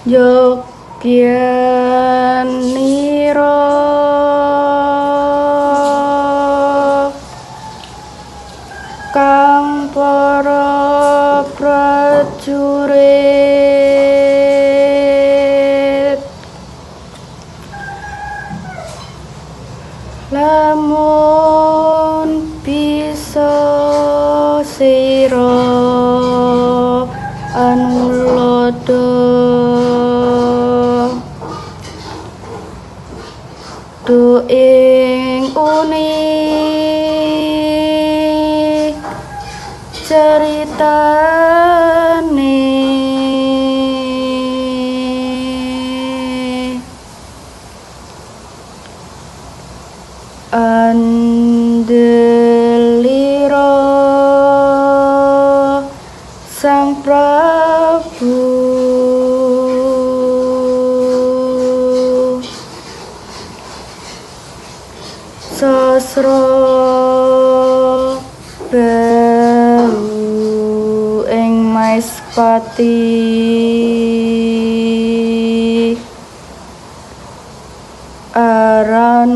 Yogyaniro kang para prajurit lamun bisa sira anulodo ing unik ceritane andelira Sang Prabu sasra bau ing Maespati aran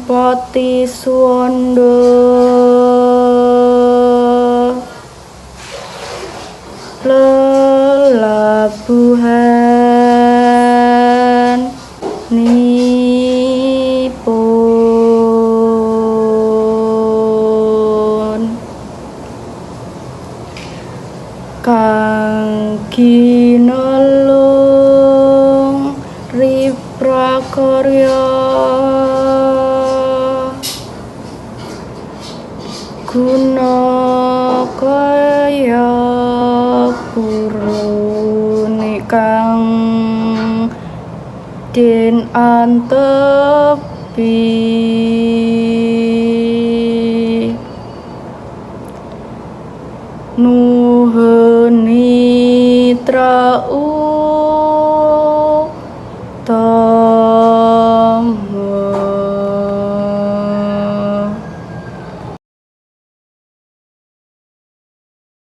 Pati Swanda lelabuhan nipun kang ginelung riprakarya guna kaya purune kang den antepi nuhun mitra utama